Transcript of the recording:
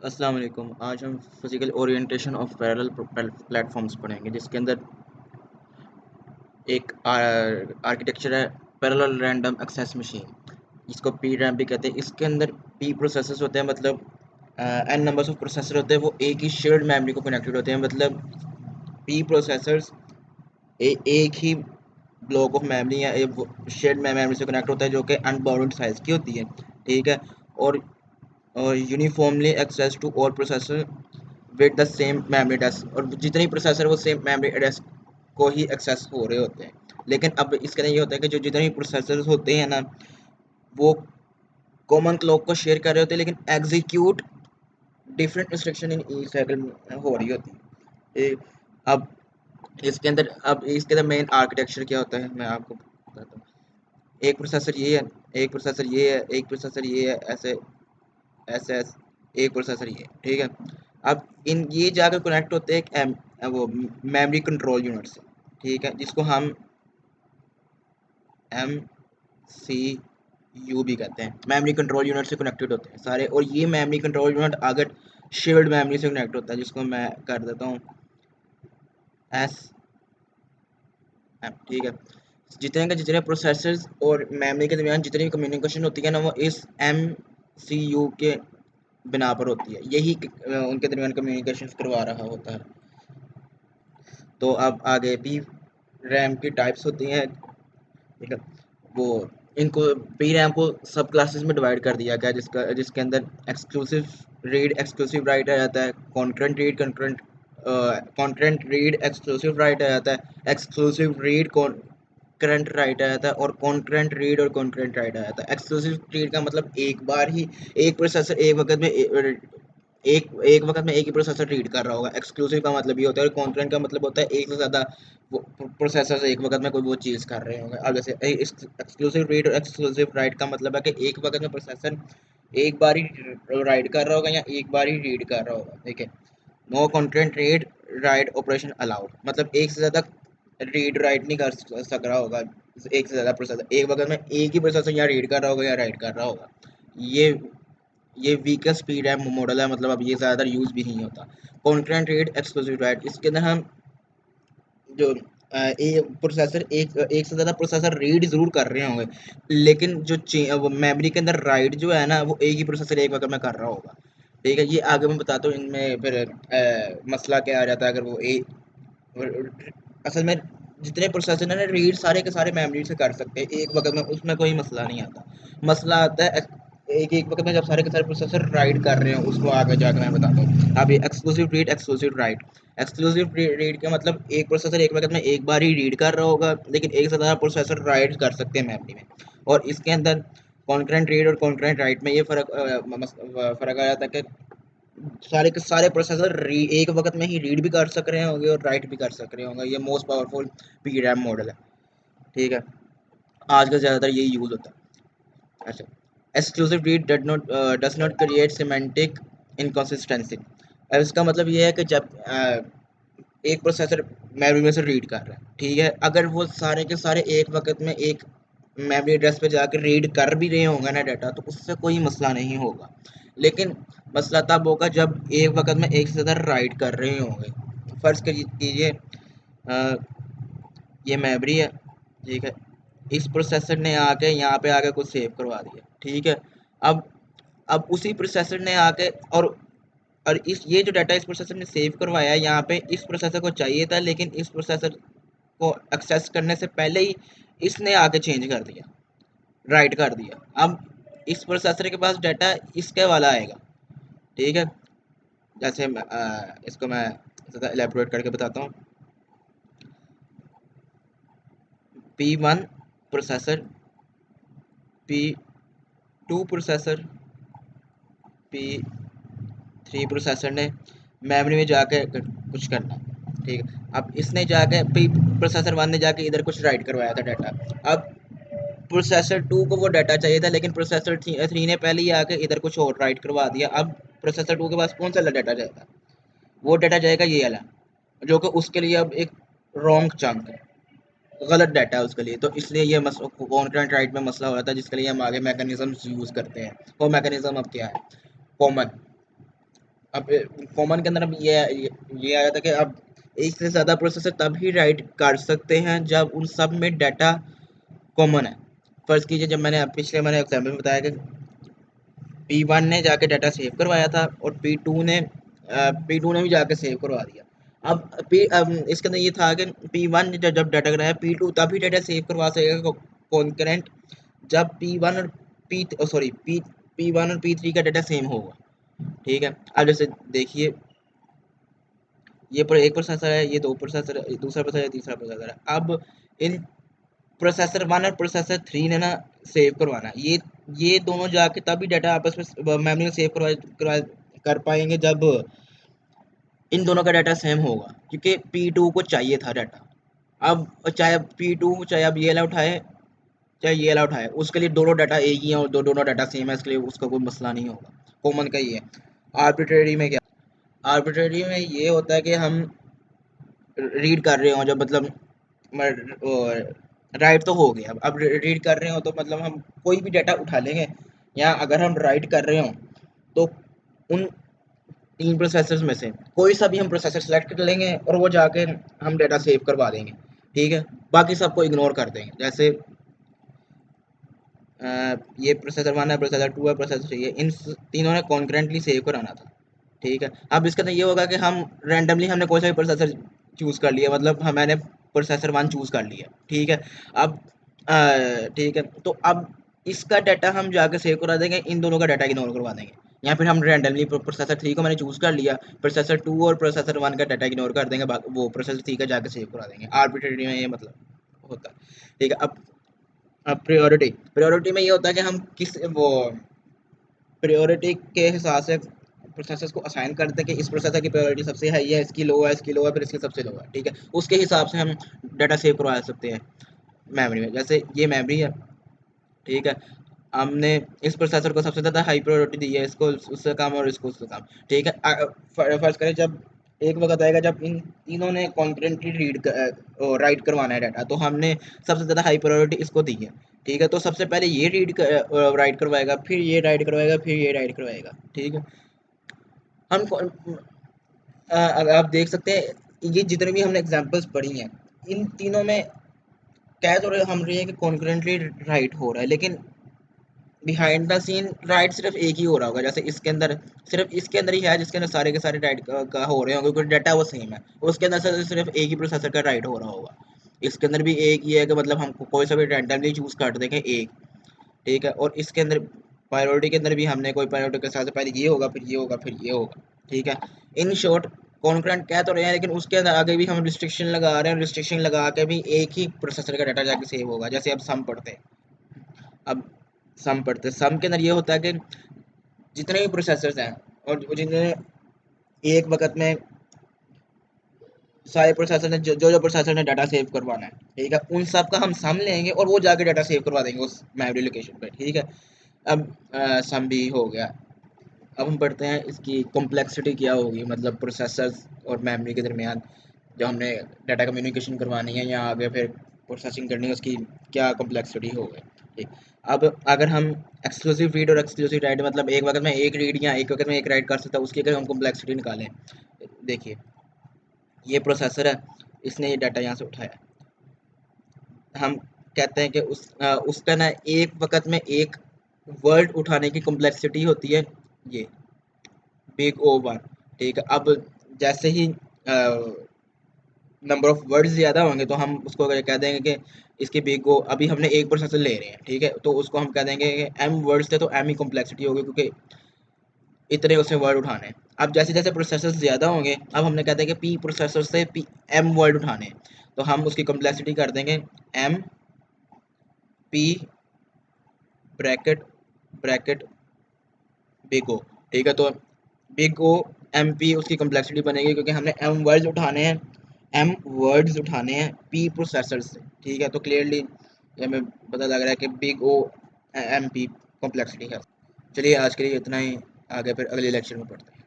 अस्सलाम वालेकुम। आज हम physical orientation of parallel platforms पढ़ेंगे, जिसके अंदर एक आर्किटेक्चर है पैरेलल रैंडम एक्सेस मशीन, जिसको पी रैम भी कहते हैं। इसके अंदर पी प्रोसेसर्स होते हैं, मतलब एन नंबर्स ऑफ प्रोसेसर होते हैं, वो एक ही शेयर्ड मेमोरी को कनेक्टेड होते हैं। मतलब पी प्रोसेसर्स एक ही ब्लॉक ऑफ मेमोरी या शेयर्ड मेमोरी से कनेक्ट होता है, जो कि अनबाउंडेड साइज की होती है। ठीक है। और uniformly access to all processor with the same memory address, और जितने प्रोसेसर वो सेम मेमोरी एड्रेस को ही एक्सेस हो रहे होते हैं। लेकिन अब इसके अंदर ये होता है कि जो जितने प्रोसेसर होते हैं ना, वो कॉमन क्लॉक को शेयर कर रहे होते हैं, लेकिन execute different instruction in each cycle हो रही होती है। अब इसके अंदर मेन आर्किटेक्चर क्या होता है, मैं आपको बताता हूँ। एक प्रोसेसर ये है, एक प्रोसेसर ये है, एक प्रोसेसर ये है, ऐसे ऐसे ऐसे एक प्रोसेसर ये, ठीक है। अब इन ये जाकर कनेक्ट होते हैं एक वो मेमोरी कंट्रोल यूनिट से, ठीक है, जिसको हम एम सी यू भी कहते हैं। मेमोरी कंट्रोल यूनिट से कनेक्टेड होते हैं सारे, और ये मेमोरी कंट्रोल यूनिट अगर शेयर्ड मेमोरी से कनेक्ट होता है, जिसको मैं कर देता हूँ एस एम, ठीक है। जितने प्रोसेसर्स और मेमोरी के दरमियान जितनी भी कम्युनिकेशन होती है ना, वो इस एम सी यू के बिना पर होती है। यही उनके दरमियान कम्युनिकेशन करवा रहा होता है। तो अब आगे पी रैम की टाइप्स होती हैं, ठीक है। वो इनको पी रैम को सब क्लासेस में डिवाइड कर दिया गया, जिसके अंदर एक्सक्लूसिव रीड एक्सक्लूसिव राइट आ जाता है, कॉन्करेंट रीड एक्सक्लूसिव राइट आ जाता है, एक्सक्लूसिव रीड करंट राइट आ जाता है, और कॉन्करेंट रीड और कॉन्करेंट राइट आ जाता है। एक्सक्लूसिव रीड का मतलब एक बार ही एक प्रोसेसर एक वक्त में एक ही प्रोसेसर रीड कर रहा होगा। एक्सक्लूसिव का मतलब ये होता है, और कॉन्करेंट का मतलब होता है एक से ज़्यादा प्रोसेसर एक वक्त में कोई वो चीज़ कर रहे होंगे। अब जैसे एक्सक्लूसिव रीड और एक्सक्लूसिव राइट का मतलब है कि एक वक्त में प्रोसेसर एक बार ही राइट कर रहा होगा या एक बार ही रीड कर रहा होगा, ठीक है। No concurrent read write operation allowed, मतलब एक से ज़्यादा रीड राइट नहीं कर सक रहा होगा एक से ज़्यादा प्रोसेसर एक वक्त में, एक ही प्रोसेसर या रीड कर रहा होगा या राइट कर रहा होगा। ये ये वीकर स्पीड है मॉडल है, मतलब अब ये ज़्यादा यूज़ भी नहीं होता। कॉन्करेंट रीड एक्सक्लूसिव राइट, इसके अंदर हम जो प्रोसेसर एक से ज़्यादा प्रोसेसर रीड ज़रूर कर रहे होंगे, लेकिन वो मेमोरी के अंदर राइट जो है ना, वो एक ही प्रोसेसर एक वक्त में कर रहा होगा, ठीक है। ये आगे मैं बताता हूँ इनमें फिर मसला क्या आ जाता है। अगर वो असल में जितने प्रोसेसर है ना, रीड सारे के सारे मेमोरी से कर सकते हैं एक वक्त में, उसमें कोई मसला नहीं आता। मसला आता है एक एक वक्त में जब सारे के सारे प्रोसेसर राइट कर रहे हैं, उसको आगे जाकर मैं बताता हूँ। अब ये exclusive read exclusive right, exclusive read का मतलब एक प्रोसेसर एक वक्त में एक बार ही रीड कर रहा होगा, लेकिन एक से ज़्यादा प्रोसेसर राइट कर सकते हैं मेमोरी में। और इसके अंदर कॉन्करेंट रीड और कॉन्करेंट राइट में ये फ़र्क आ जाता है कि सारे के सारे प्रोसेसर एक वक्त में ही रीड भी कर सक रहे होंगे और राइट भी कर सक रहे होंगे। ये most powerful P RAM model है, ठीक है। आजकल ज़्यादातर यही यूज़ होता है। अच्छा, exclusive read does not create semantic inconsistency. अब इसका मतलब ये है कि जब एक प्रोसेसर मेमोरी में से रीड कर रहा है, ठीक है, अगर वो सारे के सारे एक वक्त में एक मेमोरी एड्रेस पे जाकर रीड कर भी रहे होंगे ना डाटा, तो उससे कोई मसला नहीं होगा। लेकिन मसला तब होगा जब एक वक्त में एक से ज़्यादा राइट कर रहे होंगे। फ़र्ज़ कीजिए ये मेमोरी है, ठीक है। इस प्रोसेसर ने आके यहाँ पे आके कुछ सेव करवा दिया, ठीक है। अब अब उसी प्रोसेसर ने आके और इस ये जो डाटा इस प्रोसेसर ने सेव करवाया है यहाँ पे, इस प्रोसेसर को चाहिए था, लेकिन इस प्रोसेसर को एक्सेस करने से पहले ही इसने आके चेंज कर दिया, राइट कर दिया। अब इस प्रोसेसर के पास डाटा इसके वाला आएगा, ठीक है। जैसे इसको मैं ज़्यादा एलेबोरेट करके बताता हूँ। P1 processor, P2 processor, P3 processor ने मेमोरी में जाके कुछ करना, ठीक है। अब इसने जाके प्रोसेसर 1 ने जाके इधर कुछ राइट करवाया था डाटा। अब प्रोसेसर 2 को वो डाटा चाहिए था, लेकिन प्रोसेसर 3 ने पहले ही आके इधर कुछ और राइट करवा दिया। अब प्रोसेसर 2 के पास कौन सा डाटा जाएगा? वो डाटा जाएगा ये वाला, जो कि उसके लिए अब एक रॉन्ग चंक है, गलत डाटा है उसके लिए। तो इसलिए ये कॉन्करेंट राइट में मसला हो रहा था, जिसके लिए हम आगे मैकेनिज्म यूज़ करते हैं। वो मैकेनिज्म अब क्या है? कॉमन अब कॉमन के अंदर अब ये आया था कि अब एक से ज़्यादा प्रोसेसर तभी राइट कर सकते हैं जब उन सब में डाटा कॉमन है। फर्ज कीजिए, जब मैंने पिछले मैंने एग्जाम्पल में बताया कि P1 ने जाके डाटा सेव करवाया था और P2 ने भी जाके सेव करवा दिया। अब इसके अंदर ये था कि P1 ने जब डाटा कराया, P2 तभी डाटा सेव करवा सकेगा कॉन्करेंट जब P1 और P3 का डाटा सेम होगा। ठीक है, अब जैसे देखिए, ये पर एक प्रोसेसर है, ये दो प्रोसेसर है, दूसरा प्रोसेसर है, तीसरा प्रोसेसर है। अब इन प्रोसेसर 1 और प्रोसेसर 3 ने ना सेव करवाना है, ये दोनों जाके तभी डाटा आपस में मेमोरी में सेव कर पाएंगे जब इन दोनों का डाटा सेम होगा, क्योंकि P2 को चाहिए था डाटा। अब चाहे P2 चाहे अब ये वाला उठाए चाहे ये वाला उठाए, उसके लिए दोनों डाटा एक ही है और दोनों डाटा सेम है, इसके लिए उसका कोई मसला नहीं होगा। कॉमन का ये है। आर्बिट्रेरी में क्या, आर्बिट्रेरी में ये होता है कि हम रीड कर रहे हो जब मतलब राइट तो हो गया, अब रीड कर रहे हो तो मतलब हम कोई भी डाटा उठा लेंगे, या अगर हम राइट कर रहे हो तो उन तीन प्रोसेसर्स में से कोई सा भी हम प्रोसेसर सेलेक्ट कर लेंगे और वो जाके हम डाटा सेव करवा देंगे। ठीक है, बाकी सबको इग्नोर कर देंगे। जैसे ये प्रोसेसर 1 है, प्रोसेसर 2 है, प्रोसेसर 3 है, इन तीनों ने कॉन्करेंटली सेव कराना था। ठीक है, अब इसके अंदर ये होगा कि हम रैंडमली हमने कोई सा भी प्रोसेसर चूज़ कर लिया, मतलब मैंने प्रोसेसर 1 चूज़ कर लिया। ठीक है, अब ठीक है, तो अब इसका डाटा हम जाके सेव करा देंगे, इन दोनों का डाटा इग्नोर करवा देंगे। या फिर हम रैंडमली प्रोसेसर 3 को मैंने चूज़ कर लिया, प्रोसेसर 2 और प्रोसेसर 1 का डाटा इग्नोर कर देंगे, वो प्रोसेसर 3 का जाके सेव करा देंगे। आर्बिट्रेरी में ये मतलब होता है। ठीक है, अब प्रायोरिटी में ये होता है कि हम किस वो प्रायोरिटी के हिसाब से प्रोसेसर्स को असाइन कर दें कि इस प्रोसेसर की प्रायोरिटी सबसे हाई है, इसकी लो है, इसकी लो है, फिर इसकी सबसे लो है। ठीक है, उसके हिसाब से हम डाटा सेव करवा सकते हैं मेमोरी में। जैसे ये मेमोरी है, ठीक है, हमने इस प्रोसेसर को सबसे ज़्यादा हाई प्रायोरिटी दी है, इसको उससे कम और इसको उससे कम। ठीक है, फर्ज करें जब एक वक्त आएगा जब इन तीनों ने कॉन्करेंटली राइट करवाना है डाटा, तो हमने सबसे ज़्यादा हाई प्रायोरिटी इसको दी है। ठीक है, तो सबसे पहले ये राइट करवाएगा, फिर ये राइट करवाएगा, फिर ये राइट करवाएगा। ठीक है, हम अगर आप देख सकते हैं, ये जितने भी हमने एग्जांपल्स पढ़ी हैं, इन तीनों में कह तो रहे हैं कि कॉन्करेंटली राइट हो रहा है, लेकिन बिहाइंड द सीन राइट सिर्फ एक ही हो रहा होगा। जैसे इसके अंदर सिर्फ इसके अंदर ही है जिसके अंदर सारे के सारे राइट का हो रहे होंगे, क्योंकि डाटा वो सेम है, उसके अंदर सिर्फ एक ही प्रोसेसर का राइट हो रहा होगा। इसके अंदर भी एक ही है कि मतलब हम कोई सा भी रैंडमली चूज कर देंगे एक। ठीक है, और इसके अंदर प्रायोरिटी के अंदर भी हमने कोई प्रायोरिटी के साथ पहले ये होगा, फिर ये होगा, फिर ये होगा। ठीक है, इन शॉर्ट कॉन्करेंट कह तो रहे हैं, लेकिन उसके अंदर आगे भी हम रिस्ट्रिक्शन लगा रहे हैं, रिस्ट्रिक्शन लगा के भी एक ही प्रोसेसर का डाटा जाके सेव होगा। जैसे अब सम पढ़ते हैं, अब सम के अंदर ये होता है कि जितने भी प्रोसेसर्स हैं और जितने एक वक्त में सारे प्रोसेसर ने जो प्रोसेसर ने डाटा सेव करवाना है, ठीक है, उन सब का हम सम लेंगे और वो जाके डाटा सेव करवा देंगे उस मेमोरी लोकेशन पे। ठीक है, अब सम भी हो गया। अब हम पढ़ते हैं इसकी कॉम्प्लेक्सिटी क्या होगी, मतलब प्रोसेसर्स और मेमोरी के दरमियान जब हमने डाटा कम्युनिकेशन करवानी है या आगे फिर प्रोसेसिंग करनी है, उसकी क्या कॉम्प्लेक्सिटी होगी। ठीक, अब अगर हम एक्सक्लूसिव रीड और एक्सक्लूसिव राइट, मतलब एक वक्त में एक रीड या एक वक्त में एक राइट कर सकता है, उसकी अगर हम कॉम्प्लेक्सिटी निकालें, देखिए ये प्रोसेसर है, इसने ये डाटा यहाँ से उठाया, हम कहते हैं कि उसका ना एक वक्त में एक वर्ड उठाने की कॉम्प्लेक्सिटी होती है ये बिग O1। ठीक है, अब जैसे ही नंबर ऑफ वर्ड्स ज़्यादा होंगे तो हम उसको कह देंगे कि इसके बिग ओ, अभी हमने एक प्रोसेसर ले रहे हैं, ठीक है, तो उसको हम कह देंगे कि एम वर्ड्स थे तो एम ही कॉम्प्लेक्सिटी होगी, क्योंकि इतने उससे वर्ड उठाने हैं। अब जैसे जैसे प्रोसेसर ज़्यादा होंगे, अब हमने कहते हैं कि पी प्रोसेसर से पी एम वर्ड उठाने हैं, तो हम उसकी कॉम्प्लेक्सिटी कर देंगे M P bracket bracket big O. ठीक है, तो बिग ओ एम पी उसकी कॉम्प्लेक्सिटी बनेगी, क्योंकि हमने एम वर्ड्स उठाने हैं, एम वर्ड्स उठाने हैं पी प्रोसेसर से। ठीक है, तो क्लियरली ये हमें पता लग रहा है कि big O M P complexity है। चलिए आज के लिए इतना ही, आगे फिर अगले लेक्चर में पढ़ते हैं।